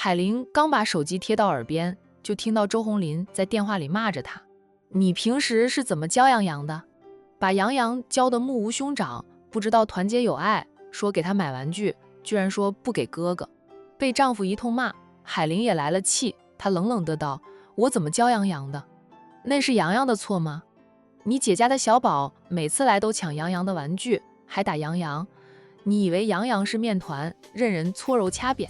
海玲刚把手机贴到耳边，就听到周红林在电话里骂着她：你平时是怎么教杨洋的？把杨洋教得目无兄长，不知道团结友爱，说给他买玩具，居然说不给哥哥。被丈夫一通骂，海玲也来了气，她冷冷的道：我怎么教杨洋的？那是洋洋的错吗？你姐家的小宝每次来都抢杨洋的玩具，还打杨洋，你以为杨洋是面团，任人搓揉掐扁？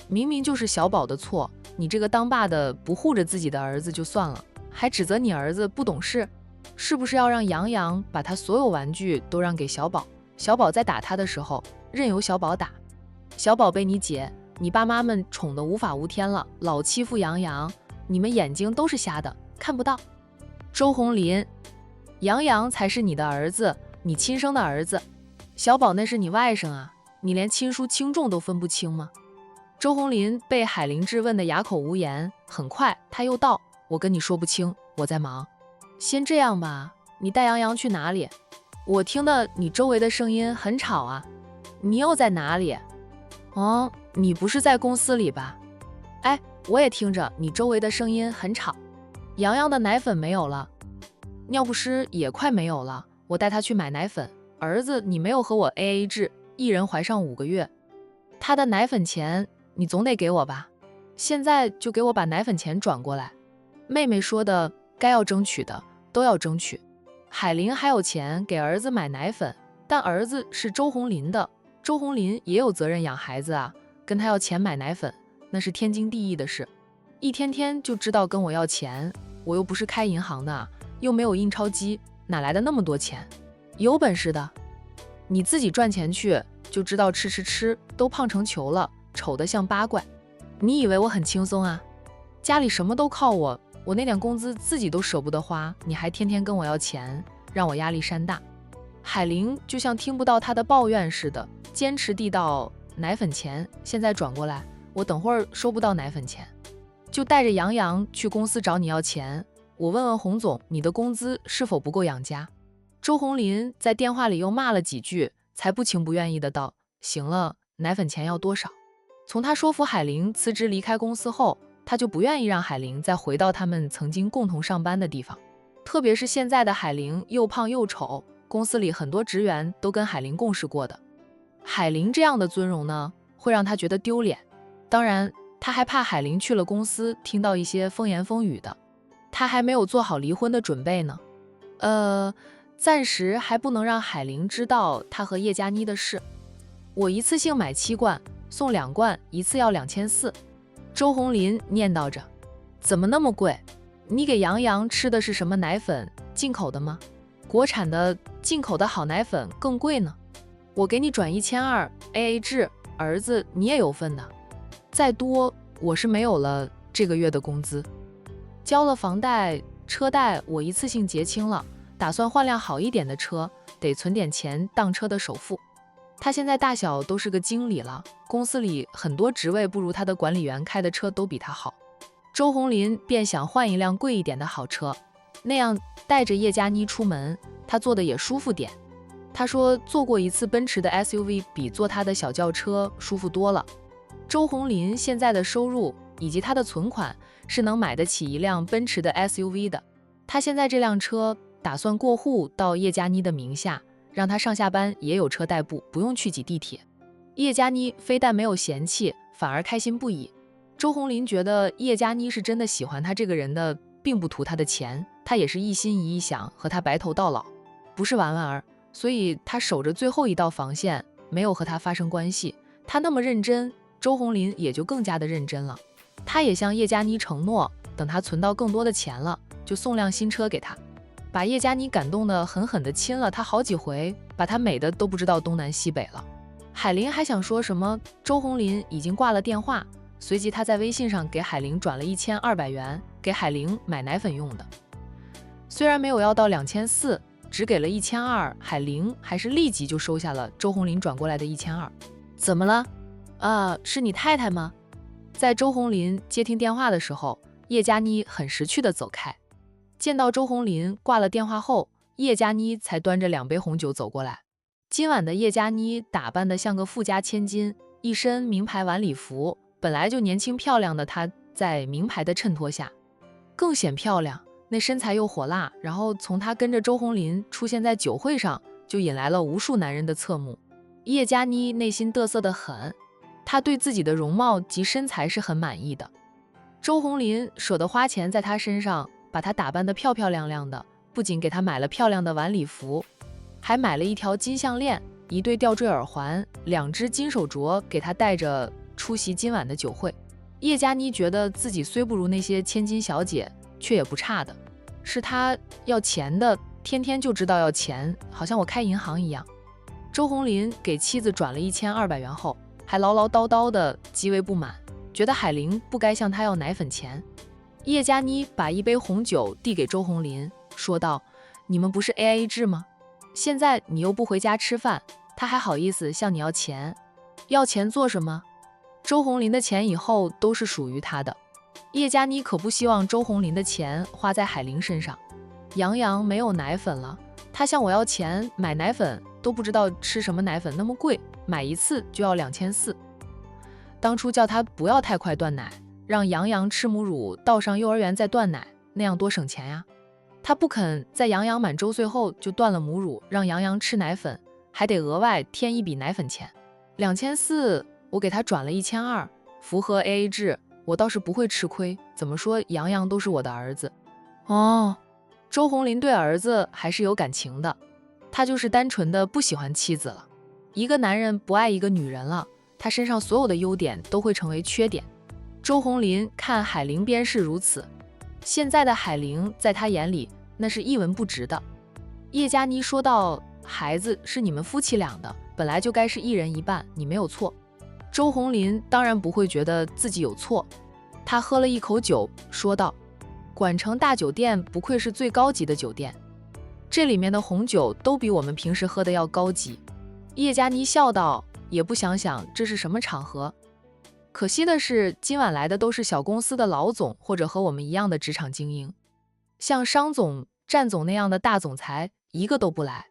明明就是小宝的错，你这个当爸的不护着自己的儿子就算了，还指责你儿子不懂事，是不是要让杨洋把他所有玩具都让给小宝？小宝在打他的时候，任由小宝打。小宝被你姐、你爸妈们宠得无法无天了，老欺负杨洋，你们眼睛都是瞎的，看不到。周红林，杨洋才是你的儿子，你亲生的儿子，小宝那是你外甥啊，你连亲疏轻重都分不清吗？周红林被海玲质问得哑口无言，很快他又道：我跟你说不清，我在忙。先这样吧，你带杨洋去哪里？我听的你周围的声音很吵啊，你又在哪里？哦，你不是在公司里吧？哎，我也听着你周围的声音很吵。洋洋的奶粉没有了，尿不湿也快没有了，我带他去买奶粉。儿子，你没有和我 AA 制，一人怀上5个月，他的奶粉钱你总得给我吧？现在就给我把奶粉钱转过来。妹妹说的该要争取的都要争取。海玲还有钱给儿子买奶粉，但儿子是周红林的，周红林也有责任养孩子啊，跟他要钱买奶粉，那是天经地义的事。一天天就知道跟我要钱，我又不是开银行的，又没有印钞机，哪来的那么多钱？有本事的，你自己赚钱去，就知道吃，都胖成球了，丑得像八怪。你以为我很轻松啊？家里什么都靠我，我那点工资自己都舍不得花，你还天天跟我要钱，让我压力山大。海玲就像听不到他的抱怨似的，坚持地道：奶粉钱现在转过来，我等会儿收不到奶粉钱，就带着杨洋去公司找你要钱。我问问洪总，你的工资是否不够养家？周红林在电话里又骂了几句，才不情不愿意的道：行了，奶粉钱要多少？从他说服海玲辞职离开公司后，他就不愿意让海玲再回到他们曾经共同上班的地方。特别是现在的海玲又胖又丑，公司里很多职员都跟海玲共事过的。海玲这样的尊容呢，会让他觉得丢脸。当然，他还怕海玲去了公司听到一些风言风语的。他还没有做好离婚的准备呢。暂时还不能让海玲知道他和叶佳妮的事。我一次性买7罐，送2罐，一次要2400。周红林念叨着，怎么那么贵？你给杨洋吃的是什么奶粉？进口的吗？国产的、进口的好奶粉更贵呢。我给你转1200 AA 制，儿子你也有份的。再多我是没有了这个月的工资，交了房贷、车贷我一次性结清了，打算换辆好一点的车，得存点钱当车的首付。他现在大小都是个经理了，公司里很多职位不如他的管理员开的车都比他好。周红林便想换一辆贵一点的好车，那样带着叶佳妮出门，他坐的也舒服点。他说坐过一次奔驰的 SUV 比坐他的小轿车舒服多了。周红林现在的收入以及他的存款是能买得起一辆奔驰的 SUV 的。他现在这辆车打算过户到叶佳妮的名下，让他上下班也有车代步，不用去挤地铁。叶佳妮非但没有嫌弃，反而开心不已。周红林觉得叶佳妮是真的喜欢他这个人的，并不图他的钱，他也是一心一意想和他白头到老，不是玩玩儿。所以他守着最后一道防线，没有和他发生关系。他那么认真，周红林也就更加的认真了。他也向叶佳妮承诺，等他存到更多的钱了，就送辆新车给他。把叶佳妮感动得狠狠地亲了他好几回，把他美的都不知道东南西北了。海玲还想说什么，周红林已经挂了电话，随即他在微信上给海玲转了1200元，给海玲买奶粉用的。虽然没有要到2400，只给了1200，海玲还是立即就收下了周红林转过来的1200。怎么了？是你太太吗？在周红林接听电话的时候，叶佳妮很识趣地走开。见到周红林挂了电话后，叶佳妮才端着2杯红酒走过来。今晚的叶佳妮打扮得像个富家千金，一身名牌晚礼服，本来就年轻漂亮的她，在名牌的衬托下更显漂亮，那身材又火辣，然后从她跟着周鸿林出现在酒会上，就引来了无数男人的侧目。叶嘉妮内心嘚瑟得很，她对自己的容貌及身材是很满意的。周鸿林舍得花钱在她身上，把她打扮得漂漂亮亮的，不仅给她买了漂亮的晚礼服，还买了一条金项链、一对吊坠耳环、2只金手镯给她带着出席今晚的酒会。叶嘉妮觉得自己虽不如那些千金小姐，却也不差的。是她要钱的，天天就知道要钱，好像我开银行一样。周鸿林给妻子转了1200元后，还唠唠叨叨的，极为不满，觉得海玲不该向他要奶粉钱。叶嘉妮把一杯红酒递给周鸿林，说道：“你们不是 AA 制吗？现在你又不回家吃饭，他还好意思向你要钱？要钱做什么？周鸿林的钱以后都是属于他的。”叶嘉妮可不希望周鸿林的钱花在海玲身上。杨洋没有奶粉了，他向我要钱买奶粉，都不知道吃什么奶粉那么贵，买一次就要2400。当初叫他不要太快断奶，让杨洋吃母乳，到上幼儿园再断奶，那样多省钱呀。他不肯在杨洋满周岁后就断了母乳，让杨洋吃奶粉，还得额外添一笔奶粉钱。2400，我给他转了1200，符合 AA 制，我倒是不会吃亏。怎么说，杨洋都是我的儿子。哦，周鸿林对儿子还是有感情的，他就是单纯的不喜欢妻子了。一个男人不爱一个女人了，他身上所有的优点都会成为缺点。周鸿林看海玲便是如此，现在的海玲在他眼里那是一文不值的。叶嘉妮说道：“孩子是你们夫妻俩的，本来就该是一人一半，你没有错。”周鸿林当然不会觉得自己有错，他喝了一口酒，说道：“管城大酒店不愧是最高级的酒店，这里面的红酒都比我们平时喝的要高级。”叶嘉妮笑道：“也不想想这是什么场合。可惜的是，今晚来的都是小公司的老总或者和我们一样的职场精英，像商总、战总那样的大总裁一个都不来。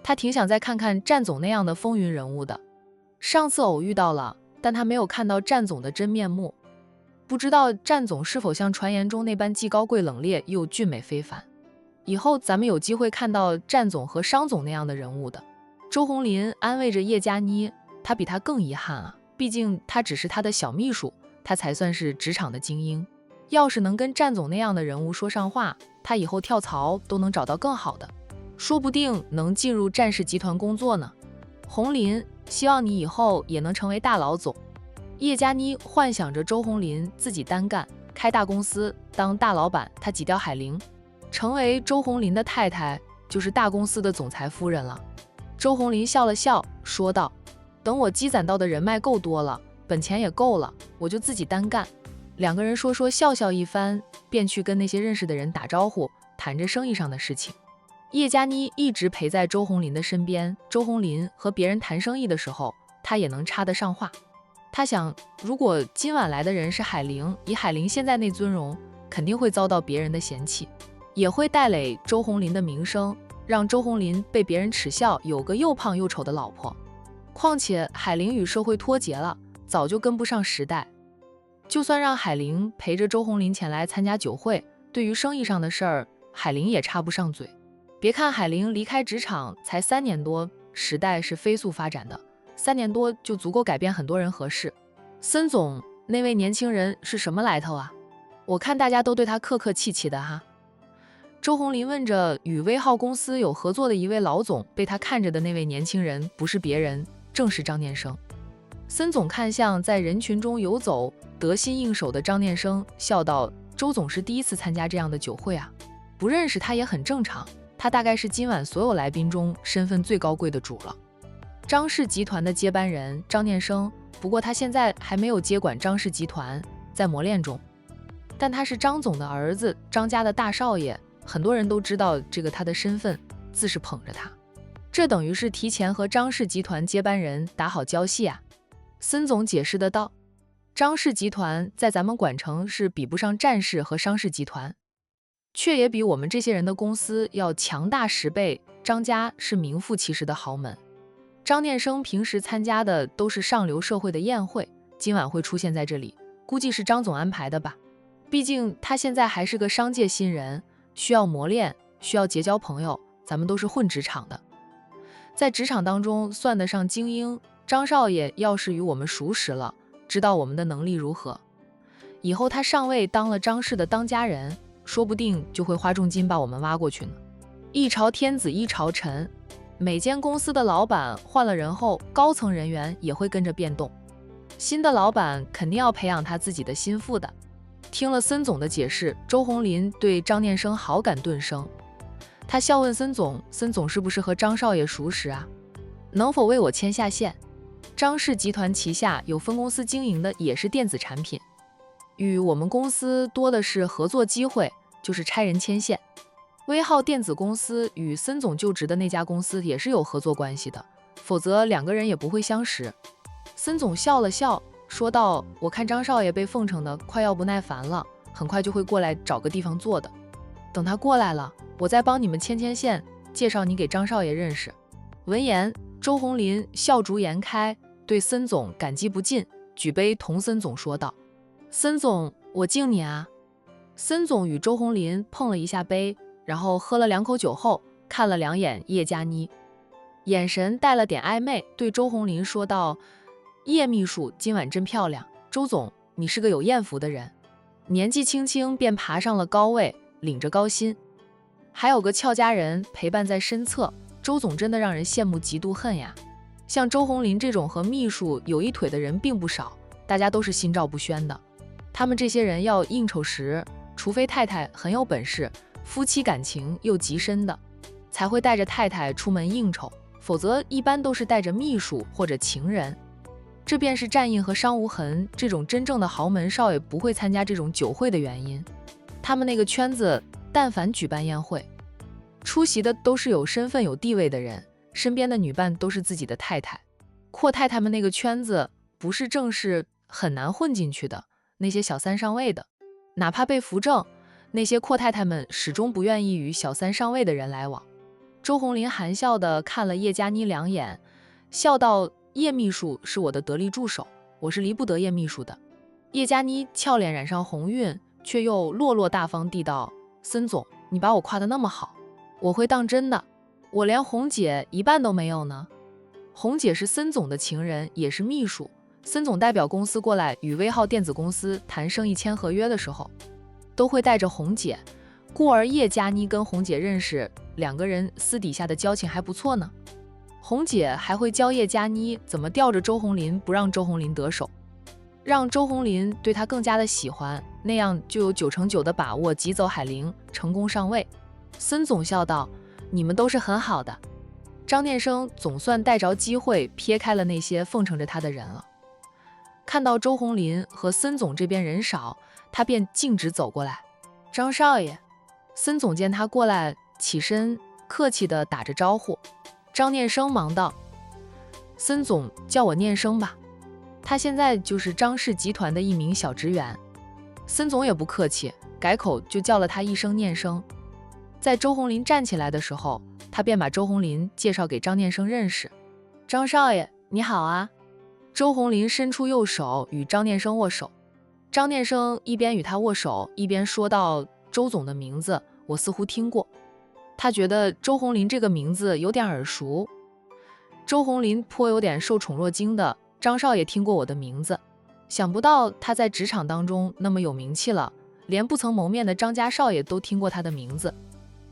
他挺想再看看战总那样的风云人物的。上次偶遇到了，但他没有看到战总的真面目，不知道战总是否像传言中那般既高贵冷冽又俊美非凡。以后咱们有机会看到战总和商总那样的人物的。”周鸿林安慰着叶嘉妮，他比他更遗憾啊，毕竟他只是他的小秘书，他才算是职场的精英。要是能跟战总那样的人物说上话，他以后跳槽都能找到更好的，说不定能进入战氏集团工作呢。鸿林，希望你以后也能成为大老总。叶嘉妮幻想着周鸿林自己单干，开大公司当大老板，他挤掉海玲，成为周鸿林的太太，就是大公司的总裁夫人了。周鸿林笑了笑，说道：“等我积攒到的人脉够多了，本钱也够了，我就自己单干。”两个人说说笑笑一番，便去跟那些认识的人打招呼，谈着生意上的事情。叶嘉妮一直陪在周鸿林的身边，周鸿林和别人谈生意的时候，他也能插得上话。他想，如果今晚来的人是海玲，以海玲现在那尊容，肯定会遭到别人的嫌弃，也会带累周鸿林的名声，让周鸿林被别人耻笑有个又胖又丑的老婆。况且海玲与社会脱节了，早就跟不上时代。就算让海玲陪着周鸿林前来参加酒会，对于生意上的事儿，海玲也插不上嘴。别看海玲离开职场才3年多，时代是飞速发展的，3年多就足够改变很多人和事。森总，那位年轻人是什么来头啊？我看大家都对他客客气气的哈。周鸿林问着，与威浩公司有合作的一位老总，被他看着的那位年轻人不是别人，正是张念生。森总看向在人群中游走、得心应手的张念生，笑道：“周总是第一次参加这样的酒会啊，不认识他也很正常，他大概是今晚所有来宾中身份最高贵的主了。”张氏集团的接班人张念生，不过他现在还没有接管张氏集团，在磨练中。但他是张总的儿子，张家的大少爷，很多人都知道这个他的身份，自是捧着他。这等于是提前和张氏集团接班人打好交系啊。森总解释的道：“张氏集团在咱们管城是比不上战氏和商氏集团，却也比我们这些人的公司要强大10倍。张家是名副其实的豪门。张念生平时参加的都是上流社会的宴会，今晚会出现在这里，估计是张总安排的吧。毕竟他现在还是个商界新人，需要磨练，需要结交朋友，咱们都是混职场的，在职场当中算得上精英。张少爷要是与我们熟识了，知道我们的能力如何，以后他上位当了张氏的当家人，说不定就会花重金把我们挖过去呢。一朝天子一朝臣，每间公司的老板换了人后，高层人员也会跟着变动，新的老板肯定要培养他自己的心腹的。听了孙总的解释，周红林对张念生好感顿生。他笑问孙总：“孙总是不是和张少爷熟识啊？能否为我牵下线？”张氏集团旗下有分公司经营的也是电子产品，与我们公司多的是合作机会，就是差人牵线。威浩电子公司与孙总就职的那家公司也是有合作关系的，否则两个人也不会相识。孙总笑了笑，说道：“我看张少爷被奉承的快要不耐烦了，很快就会过来找个地方坐的。等他过来了，我再帮你们牵线，介绍你给张少爷认识。”闻言，周红林笑逐颜开，对孙总感激不尽，举杯同孙总说道：“孙总，我敬你啊。”孙总与周红林碰了一下杯，然后喝了2口酒后，看了2眼叶佳妮，眼神带了点暧昧，对周红林说道：“叶秘书今晚真漂亮，周总，你是个有艳福的人，年纪轻轻便爬上了高位，领着高薪，还有个俏佳人陪伴在身侧，周总真的让人羡慕嫉妒恨呀。像周红林这种和秘书有一腿的人并不少，大家都是心照不宣的。他们这些人要应酬时，除非太太很有本事，夫妻感情又极深的，才会带着太太出门应酬，否则一般都是带着秘书或者情人。这便是战印和商无痕这种真正的豪门少爷不会参加这种酒会的原因。他们那个圈子，但凡举办宴会，出席的都是有身份有地位的人，身边的女伴都是自己的太太。阔太太们那个圈子不是正式，很难混进去的，那些小三上位的，哪怕被扶正，那些阔太太们始终不愿意与小三上位的人来往。周红林含笑地看了叶佳妮2眼，笑道：“叶秘书是我的得力助手，我是离不得叶秘书的。”叶佳妮俏脸染上红晕，却又落落大方地道：“孙总，你把我夸得那么好，我会当真的。我连红姐一半都没有呢。红姐是孙总的情人，也是秘书。孙总代表公司过来与威浩电子公司谈生意签合约的时候，都会带着红姐，故而叶佳妮跟红姐认识，2个人私底下的交情还不错呢。红姐还会教叶佳妮怎么吊着周红林，不让周红林得手，让周红林对她更加的喜欢，那样就有9成9的把握挤走海玲，成功上位。”孙总笑道：“你们都是很好的。”张念生总算带着机会撇开了那些奉承着他的人了。看到周红林和孙总这边人少，他便径直走过来：“张少爷。”孙总见他过来，起身客气地打着招呼。张念生忙道：“孙总叫我念生吧，他现在就是张氏集团的一名小职员。”孙总也不客气，改口就叫了他一声念生。在周红林站起来的时候，他便把周红林介绍给张念生认识。“张少爷你好啊。”周红林伸出右手与张念生握手，张念生一边与他握手，一边说道：“周总的名字我似乎听过。”他觉得周红林这个名字有点耳熟。周红林颇有点受宠若惊的：“张少爷听过我的名字，想不到他在职场当中那么有名气了，连不曾谋面的张家少爷都听过他的名字。”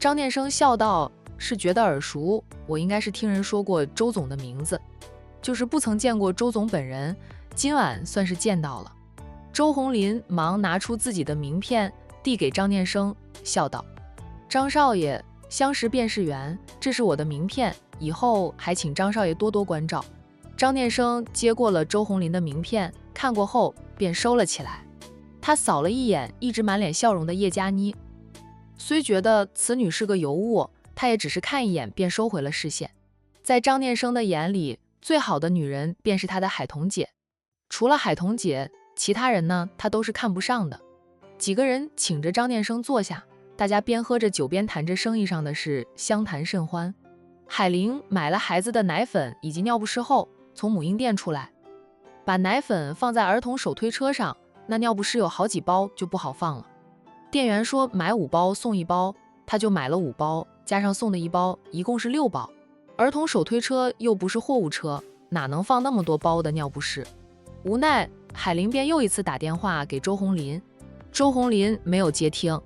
张念生笑道：“是觉得耳熟，我应该是听人说过周总的名字，就是不曾见过周总本人，今晚算是见到了。”周红林忙拿出自己的名片递给张念生，笑道：“张少爷，相识便是缘，这是我的名片，以后还请张少爷多多关照。”张念生接过了周红林的名片，看过后便收了起来。他扫了一眼一直满脸笑容的叶佳妮，虽觉得此女是个尤物，他也只是看一眼便收回了视线。在张念生的眼里，最好的女人便是他的海彤姐，除了海彤姐，其他人呢，他都是看不上的。几个人请着张念生坐下，大家边喝着酒边谈着生意上的事，相谈甚欢。海玲买了孩子的奶粉以及尿不湿后，从母婴店出来，把奶粉放在儿童手推车上，那尿不湿有好几包就不好放了。店员说买5包送1包，他就买了5包，加上送的1包，一共是6包。儿童手推车又不是货物车，哪能放那么多包的尿不湿？无奈，海玲便又一次打电话给周红林，周红林没有接听，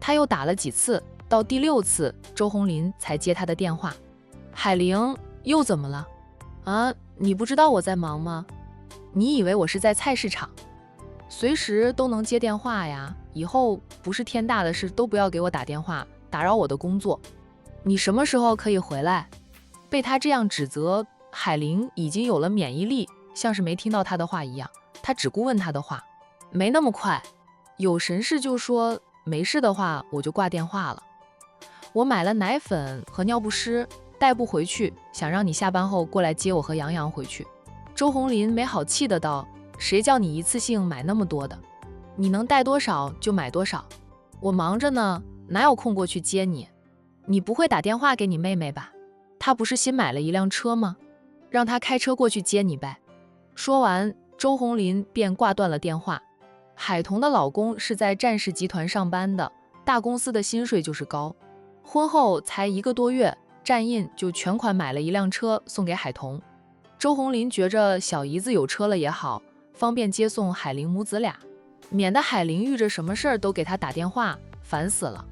他又打了几次，到第6次，周红林才接他的电话。海玲，又怎么了？啊，你不知道我在忙吗？你以为我是在菜市场？随时都能接电话呀，以后不是天大的事都不要给我打电话，打扰我的工作。你什么时候可以回来？被他这样指责，海玲已经有了免疫力，像是没听到他的话一样，他只顾问他的话。没那么快，有神事就说，没事的话我就挂电话了。我买了奶粉和尿不湿，带不回去，想让你下班后过来接我和杨洋回去。周红林没好气的道，谁叫你一次性买那么多的？你能带多少就买多少，我忙着呢，哪有空过去接你？你不会打电话给你妹妹吧？她不是新买了一辆车吗？让她开车过去接你呗。说完，周红林便挂断了电话。海彤的老公是在战氏集团上班的，大公司的薪水就是高。婚后才1个多月，战印就全款买了一辆车送给海彤。周红林觉着小姨子有车了也好，方便接送海玲母子俩，免得海玲遇着什么事儿都给她打电话，烦死了。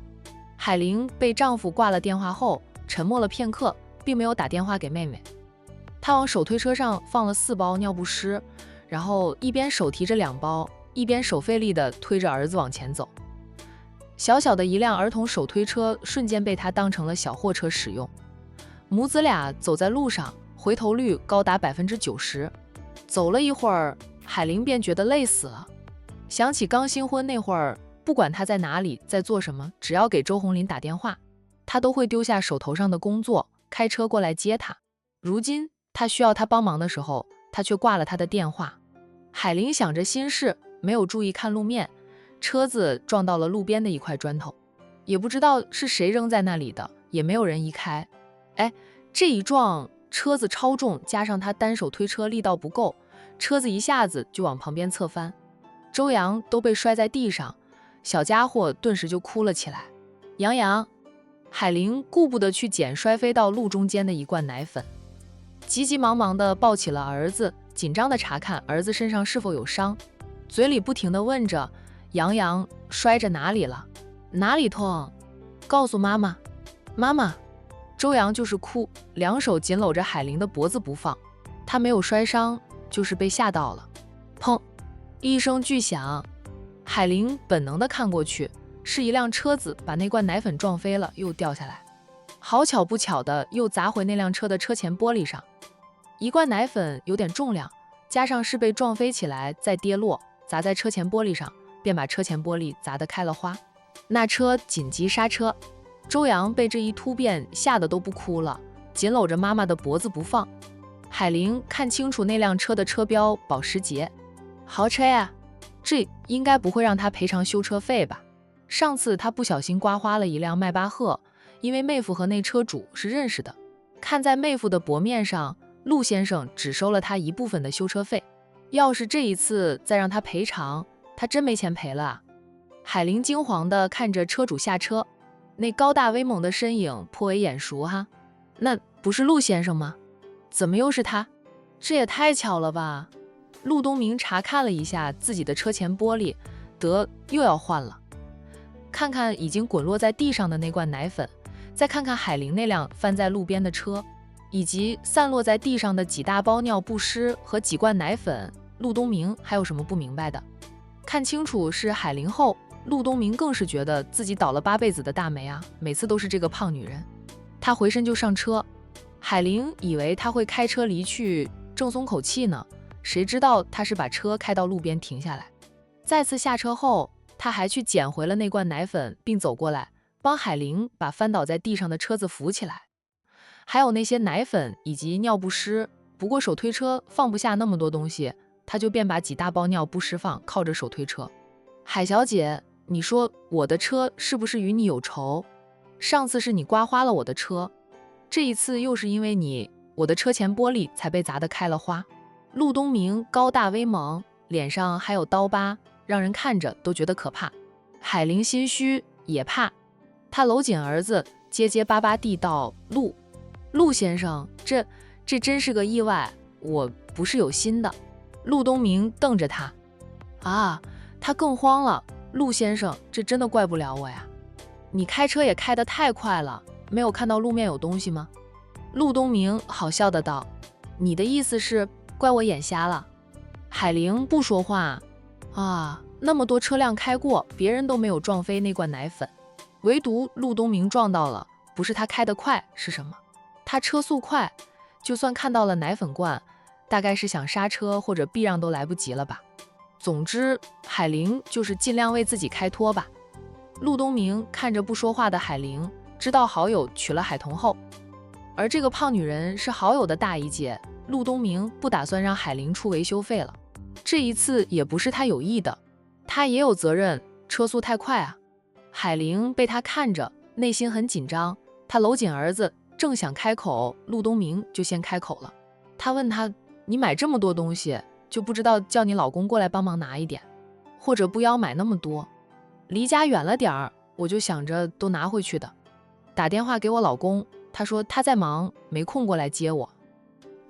海玲被丈夫挂了电话后，沉默了片刻，并没有打电话给妹妹。她往手推车上放了4包尿不湿，然后一边手提着2包，一边手费力地推着儿子往前走。小小的一辆儿童手推车瞬间被她当成了小货车使用。母子俩走在路上，回头率高达90%。走了一会儿，海玲便觉得累死了，想起刚新婚那会儿，不管她在哪里，在做什么，只要给周红林打电话，她都会丢下手头上的工作，开车过来接她。如今她需要她帮忙的时候，她却挂了她的电话。海玲想着心事，没有注意看路面，车子撞到了路边的一块砖头，也不知道是谁扔在那里的，也没有人移开。这一撞，车子超重，加上她单手推车力道不够，车子一下子就往旁边侧翻，周洋都被摔在地上，小家伙顿时就哭了起来。洋洋，海玲顾不得去捡摔飞到路中间的一罐奶粉，急急忙忙地抱起了儿子，紧张地查看儿子身上是否有伤，嘴里不停地问着：洋洋，摔着哪里了？哪里痛？告诉妈妈。妈妈。周洋就是哭，2手紧搂着海玲的脖子不放。他没有摔伤，就是被吓到了。砰！一声巨响，海玲本能地看过去，是一辆车子把那罐奶粉撞飞了，又掉下来。好巧不巧的，又砸回那辆车的车前玻璃上。一罐奶粉有点重量，加上是被撞飞起来再跌落，砸在车前玻璃上，便把车前玻璃砸得开了花。那车紧急刹车。周洋被这一突变吓得都不哭了，紧搂着妈妈的脖子不放。海玲看清楚那辆车的车标保时捷，豪车呀，这应该不会让他赔偿修车费吧？上次他不小心刮花了一辆迈巴赫，因为妹夫和那车主是认识的，看在妹夫的薄面上，陆先生只收了他一部分的修车费。要是这一次再让他赔偿，他真没钱赔了啊！海玲惊惶地看着车主下车。那高大威猛的身影颇为眼熟哈，那不是陆先生吗？怎么又是他？这也太巧了吧！陆东明查看了一下自己的车前玻璃，得，又要换了。看看已经滚落在地上的那罐奶粉，再看看海玲那辆翻在路边的车，以及散落在地上的几大包尿不湿和几罐奶粉，陆东明还有什么不明白的？看清楚是海玲后，陆东明更是觉得自己倒了8辈子的大霉啊！每次都是这个胖女人。他回身就上车，海玲以为他会开车离去，正松口气呢，谁知道他是把车开到路边停下来。再次下车后，他还去捡回了那罐奶粉，并走过来帮海玲把翻倒在地上的车子扶起来。还有那些奶粉以及尿不湿，不过手推车放不下那么多东西，他就便把几大包尿不湿放靠着手推车。海小姐，你说我的车是不是与你有仇？上次是你刮花了我的车，这一次又是因为你，我的车前玻璃才被砸得开了花。陆东明高大威猛，脸上还有刀疤，让人看着都觉得可怕。海玲心虚也怕，她搂紧儿子，结结巴巴地道：陆先生，这真是个意外，我不是有心的。陆东明瞪着他，他更慌了。陆先生，这真的怪不了我呀，你开车也开得太快了，没有看到路面有东西吗？陆东明好笑的道，你的意思是怪我眼瞎了？海玲不说话。那么多车辆开过，别人都没有撞飞那罐奶粉，唯独陆东明撞到了，不是他开得快是什么？他车速快，就算看到了奶粉罐，大概是想刹车或者避让都来不及了吧。总之，海玲就是尽量为自己开脱吧。陆东明看着不说话的海玲，知道好友娶了海童后，而这个胖女人是好友的大姨姐，陆东明不打算让海玲出维修费了。这一次也不是他有意的，他也有责任，车速太快啊。海玲被他看着，内心很紧张，他搂紧儿子，正想开口，陆东明就先开口了。他问他，你买这么多东西，就不知道叫你老公过来帮忙拿一点，或者不要买那么多，离家远了点儿，我就想着都拿回去的。打电话给我老公，他说他在忙，没空过来接我，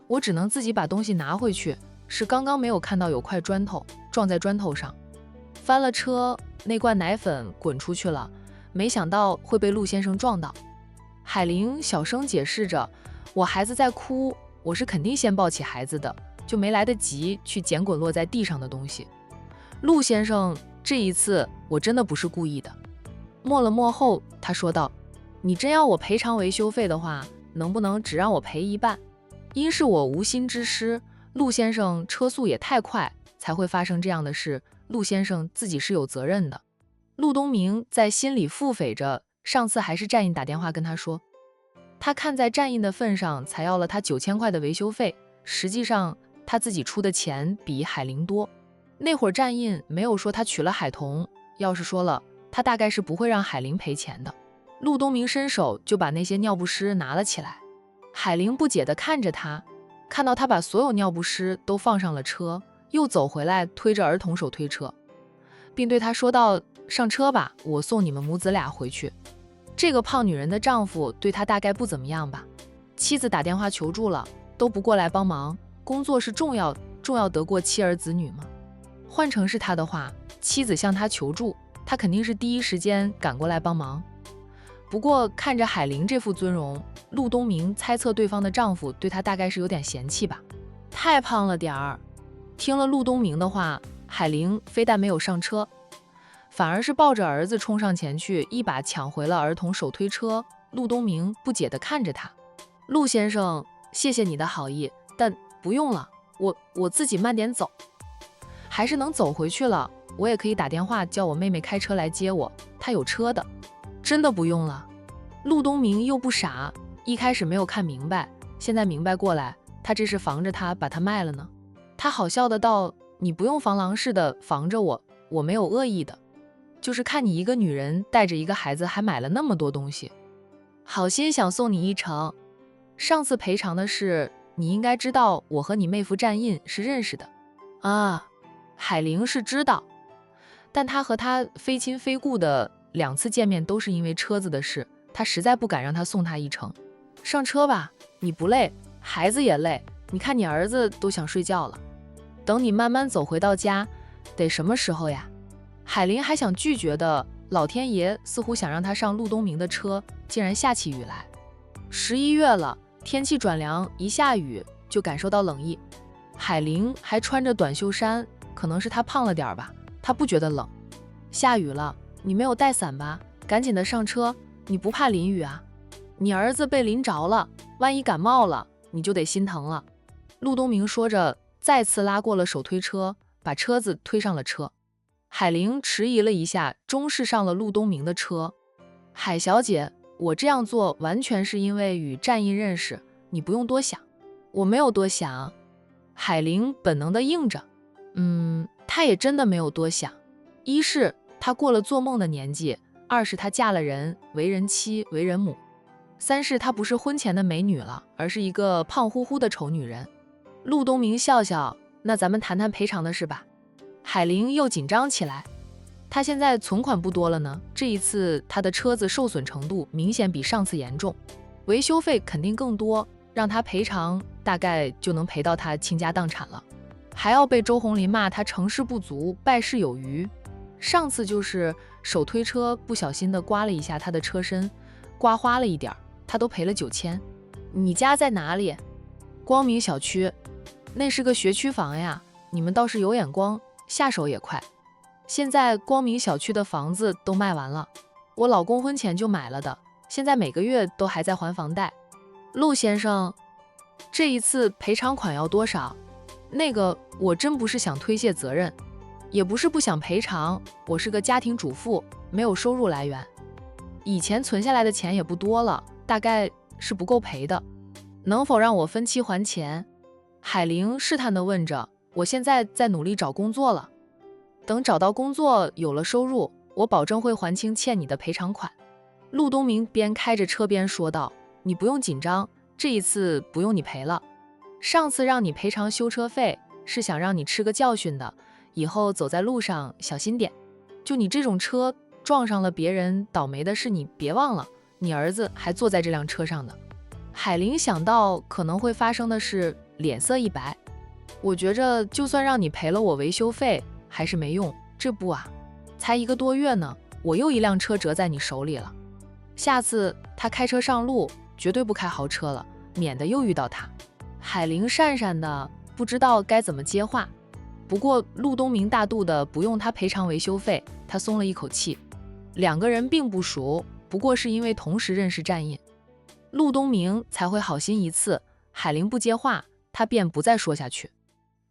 我只能自己把东西拿回去，是刚刚没有看到有块砖头撞在砖头上，翻了车，那罐奶粉滚出去了，没想到会被陆先生撞到。海玲小声解释着，我孩子在哭，我是肯定先抱起孩子的，就没来得及去捡滚落在地上的东西。陆先生，这一次我真的不是故意的。默了默后，他说道，你真要我赔偿维修费的话，能不能只让我赔一半？因是我无心之失，陆先生车速也太快，才会发生这样的事，陆先生自己是有责任的。陆东明在心里腹诽着，上次还是战印打电话跟他说，他看在战印的份上才要了他9000块的维修费，实际上他自己出的钱比海玲多。那会儿战印没有说他娶了海童，要是说了，他大概是不会让海玲赔钱的。陆东明伸手就把那些尿不湿拿了起来，海玲不解地看着他，看到他把所有尿不湿都放上了车，又走回来推着儿童手推车，并对他说道，上车吧，我送你们母子俩回去。这个胖女人的丈夫对她大概不怎么样吧，妻子打电话求助了，都不过来帮忙，工作是重要得过妻儿子女吗？换成是他的话，妻子向他求助，他肯定是第一时间赶过来帮忙。不过看着海玲这副尊容，陆东明猜测对方的丈夫对她大概是有点嫌弃吧，太胖了点儿。听了陆东明的话，海玲非但没有上车，反而是抱着儿子冲上前去，一把抢回了儿童手推车。陆东明不解地看着他，陆先生，谢谢你的好意，但不用了，我自己慢点走。还是能走回去了，我也可以打电话叫我妹妹开车来接我，她有车的。真的不用了。陆东明又不傻，一开始没有看明白，现在明白过来，他这是防着他把他卖了呢。他好笑的道，你不用防狼似的防着我，我没有恶意的，就是看你一个女人带着一个孩子还买了那么多东西，好心想送你一程。上次赔偿的事，你应该知道我和你妹夫战印是认识的啊。海玲是知道，但他和他非亲非故的2次见面都是因为车子的事，他实在不敢让他送他一程。上车吧，你不累，孩子也累，你看你儿子都想睡觉了，等你慢慢走回到家，得什么时候呀？海玲还想拒绝的，老天爷似乎想让他上陆东明的车，竟然下起雨来。11月了，天气转凉，一下雨就感受到冷意。海玲还穿着短袖衫，可能是她胖了点吧，她不觉得冷。下雨了，你没有带伞吧？赶紧的上车，你不怕淋雨啊？你儿子被淋着了，万一感冒了，你就得心疼了。陆东明说着，再次拉过了手推车，把车子推上了车。海玲迟疑了一下，终是上了陆东明的车。海小姐，我这样做完全是因为与战印认识，你不用多想。我没有多想。海玲本能的应着，她也真的没有多想。一是她过了做梦的年纪，二是她嫁了人，为人妻，为人母，三是她不是婚前的美女了，而是一个胖乎乎的丑女人。陆东明笑笑，那咱们谈谈赔偿的事吧。海玲又紧张起来，她现在存款不多了呢，这一次她的车子受损程度明显比上次严重，维修费肯定更多，让她赔偿大概就能赔到她倾家荡产了，还要被周红林骂她成事不足败事有余。上次就是手推车不小心的刮了一下她的车身，刮花了一点，她都赔了9000。你家在哪里？光明小区。那是个学区房呀，你们倒是有眼光，下手也快。现在光明小区的房子都卖完了，我老公婚前就买了的，现在每个月都还在还房贷。陆先生，这一次赔偿款要多少？那个，我真不是想推卸责任，也不是不想赔偿，我是个家庭主妇，没有收入来源，以前存下来的钱也不多了，大概是不够赔的，能否让我分期还钱？海玲试探地问着。我现在在努力找工作了，等找到工作有了收入，我保证会还清欠你的赔偿款。陆东明边开着车边说道，你不用紧张，这一次不用你赔了，上次让你赔偿修车费是想让你吃个教训的，以后走在路上小心点，就你这种车撞上了别人，倒霉的是你，别忘了你儿子还坐在这辆车上的。海玲想到可能会发生的事，脸色一白，我觉着就算让你赔了我维修费还是没用，这不啊，才1个多月呢，我又一辆车折在你手里了，下次他开车上路绝对不开豪车了，免得又遇到他。海玲讪讪的不知道该怎么接话，不过陆东明大度的不用他赔偿维修费，他松了一口气。两个人并不熟，不过是因为同时认识战印，陆东明才会好心一次。海玲不接话，他便不再说下去。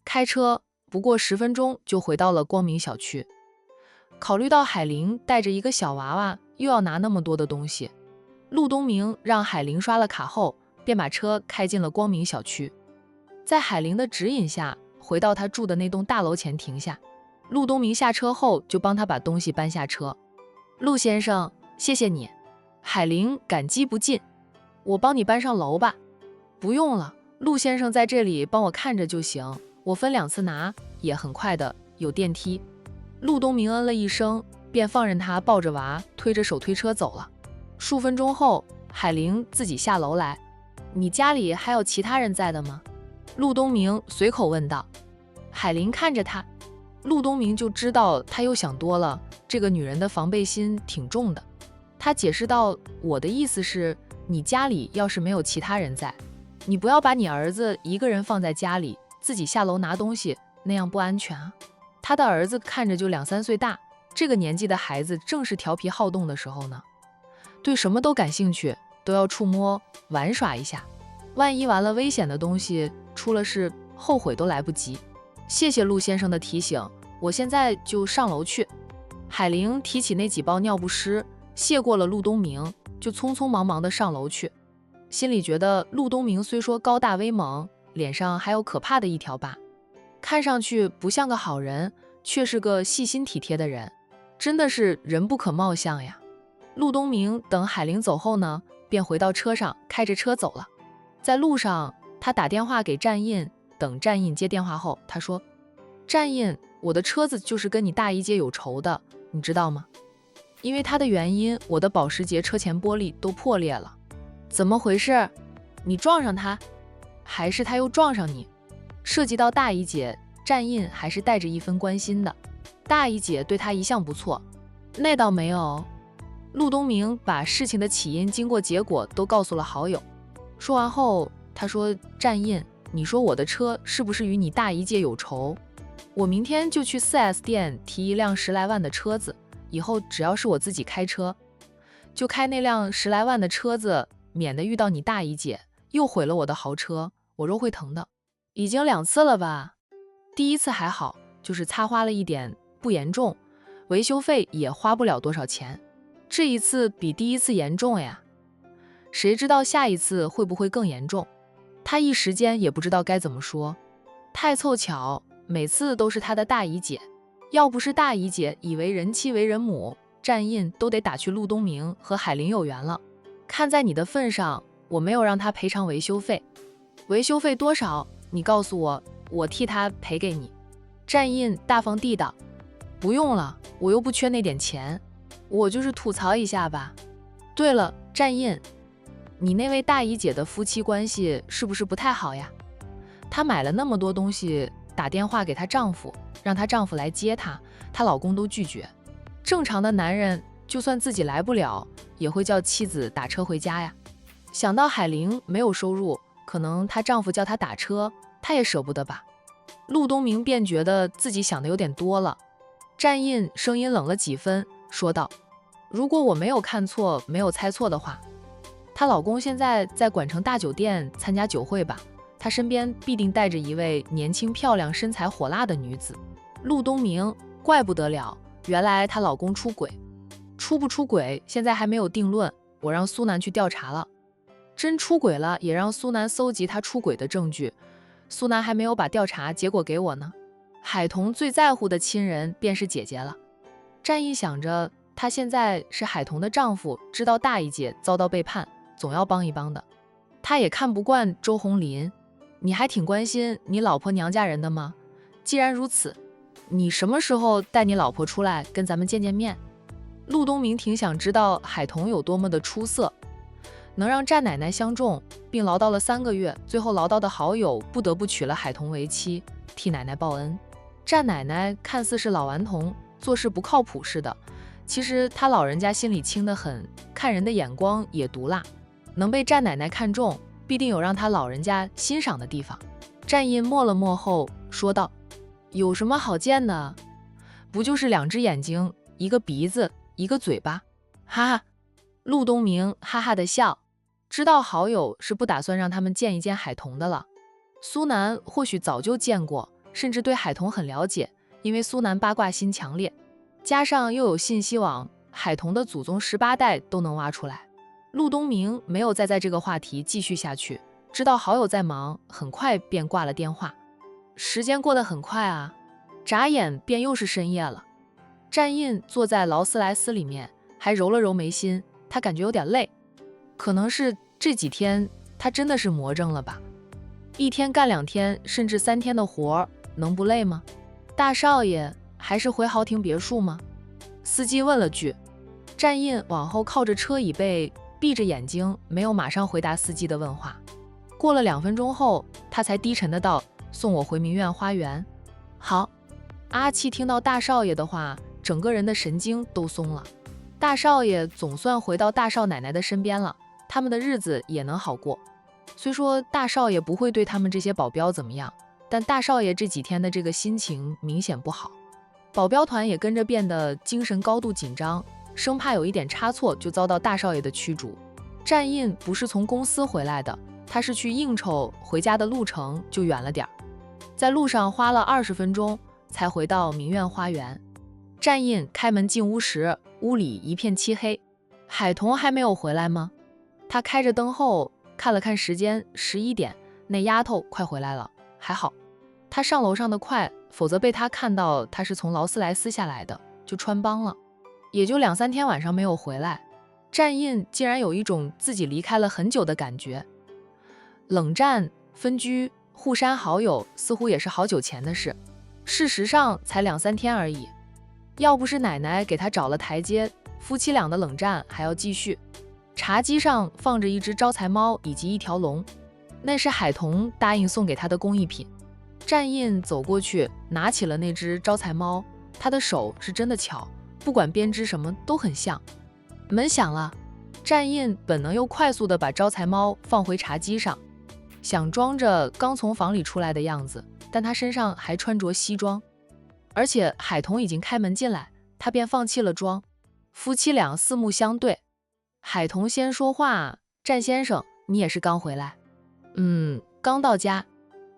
开车不过10分钟就回到了光明小区。考虑到海玲带着一个小娃娃，又要拿那么多的东西，陆东明让海玲刷了卡后，便把车开进了光明小区。在海玲的指引下，回到他住的那栋大楼前停下。陆东明下车后就帮他把东西搬下车。陆先生，谢谢你。海玲感激不尽。我帮你搬上楼吧。不用了，陆先生在这里帮我看着就行，我分2次拿，也很快的，有电梯。陆东明嗯了一声，便放任他抱着娃推着手推车走了。数分钟后，海玲自己下楼来。你家里还有其他人在的吗？陆东明随口问道。海玲看着他，陆东明就知道他又想多了，这个女人的防备心挺重的。他解释道，我的意思是，你家里要是没有其他人在，你不要把你儿子一个人放在家里，自己下楼拿东西，那样不安全啊。他的儿子看着就2、3岁大，这个年纪的孩子正是调皮好动的时候呢，对什么都感兴趣，都要触摸玩耍一下，万一玩了危险的东西，出了事后悔都来不及。谢谢陆先生的提醒，我现在就上楼去。海玲提起那几包尿不湿，谢过了陆东明，就匆匆忙忙地上楼去，心里觉得陆东明虽说高大威猛，脸上还有可怕的一条疤，看上去不像个好人，却是个细心体贴的人，真的是人不可貌相呀。陆东明等海玲走后呢，便回到车上，开着车走了。在路上，他打电话给战印，等战印接电话后，他说：战印，我的车子就是跟你大姨姐有仇的，你知道吗？因为他的原因，我的保时捷车前玻璃都破裂了。怎么回事？你撞上他，还是他又撞上你？涉及到大姨姐，战印还是带着一分关心的。大姨姐对他一向不错。那倒没有。陆东明把事情的起因、经过、结果都告诉了好友。说完后，他说：战印，你说我的车是不是与你大姨姐有仇？我明天就去 4S 店提一辆10来万的车子，以后只要是我自己开车，就开那辆10来万的车子，免得遇到你大姨姐又毁了我的豪车，我肉会疼的。已经2次了吧？第一次还好，就是擦花了一点，不严重，维修费也花不了多少钱。这一次比第一次严重呀，谁知道下一次会不会更严重？他一时间也不知道该怎么说。太凑巧，每次都是他的大姨姐，要不是大姨姐以为人妻为人母，战印都得打去陆东明和海玲有缘了。看在你的份上，我没有让他赔偿维修费。维修费多少？你告诉我，我替他赔给你。战印大方地道，不用了，我又不缺那点钱，我就是吐槽一下吧。对了，战印，你那位大姨姐的夫妻关系是不是不太好呀？她买了那么多东西，打电话给她丈夫，让她丈夫来接她，她老公都拒绝。正常的男人就算自己来不了，也会叫妻子打车回家呀。想到海玲没有收入，可能她丈夫叫她打车，她也舍不得吧。陆东明便觉得自己想的有点多了。战印声音冷了几分，说道：如果我没有看错，没有猜错的话，她老公现在在管城大酒店参加酒会吧？她身边必定带着一位年轻漂亮、身材火辣的女子。陆东明，怪不得了，原来她老公出轨。出不出轨现在还没有定论，我让苏南去调查了。真出轨了，也让苏南搜集他出轨的证据。苏南还没有把调查结果给我呢。海童最在乎的亲人便是姐姐了。战毅想着，她现在是海童的丈夫，知道大姨姐遭到背叛，总要帮一帮的。他也看不惯周红林。你还挺关心你老婆娘家人的吗？既然如此，你什么时候带你老婆出来跟咱们见见面？陆东明挺想知道海童有多么的出色，能让战奶奶相中，并唠叨了3个月，最后唠叨的好友不得不娶了海童为妻，替奶奶报恩。战奶奶看似是老顽童，做事不靠谱似的，其实她老人家心里清得很，看人的眼光也毒辣。能被战奶奶看中，必定有让她老人家欣赏的地方。战印默了默后说道：有什么好见的？不就是2只眼睛，一个鼻子，一个嘴巴？哈哈。陆东明哈哈的笑，知道好友是不打算让他们见一见海童的了。苏南或许早就见过，甚至对海童很了解，因为苏南八卦心强烈，加上又有信息网，海童的祖宗18代都能挖出来。陆东明没有再在这个话题继续下去，知道好友在忙，很快便挂了电话。时间过得很快啊，眨眼便又是深夜了。战印坐在劳斯莱斯里面，还揉了揉眉心，他感觉有点累，可能是这几天他真的是魔怔了吧。一天干2天甚至3天的活，能不累吗？大少爷还是回豪庭别墅吗？司机问了句。战印往后靠着车椅背，闭着眼睛，没有马上回答司机的问话。过了2分钟后，他才低沉的道：送我回明苑花园。好。阿七听到大少爷的话，整个人的神经都松了。大少爷总算回到大少奶奶的身边了，他们的日子也能好过。虽说大少爷不会对他们这些保镖怎么样，但大少爷这几天的这个心情明显不好。保镖团也跟着变得精神高度紧张，生怕有一点差错就遭到大少爷的驱逐。战印不是从公司回来的，他是去应酬，回家的路程就远了点，在路上花了20分钟才回到明苑花园。战印开门进屋时，屋里一片漆黑。海童还没有回来吗？他开着灯后看了看时间，11点，那丫头快回来了，还好他上楼上的快，否则被他看到他是从劳斯莱斯下来的，就穿帮了。也就2、3天晚上没有回来，战印竟然有一种自己离开了很久的感觉。冷战、分居、互删好友，似乎也是好久前的事，事实上才2、3天而已。要不是奶奶给他找了台阶，夫妻俩的冷战还要继续。茶几上放着一只招财猫以及一条龙，那是海童答应送给他的工艺品。战印走过去拿起了那只招财猫，他的手是真的巧，不管编织什么都很像。门响了，战印本能又快速地把招财猫放回茶几上，想装着刚从房里出来的样子，但他身上还穿着西装。而且海童已经开门进来，他便放弃了妆。夫妻俩四目相对，海童先说话：战先生，你也是刚回来？刚到家。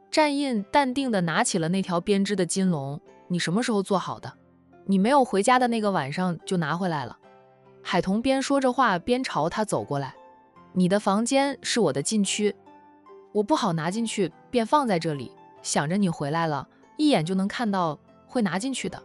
战印淡定地拿起了那条编织的金龙，你什么时候做好的？你没有回家的那个晚上就拿回来了。海童边说着话边朝他走过来，你的房间是我的禁区，我不好拿进去，便放在这里，想着你回来了，一眼就能看到，会拿进去的。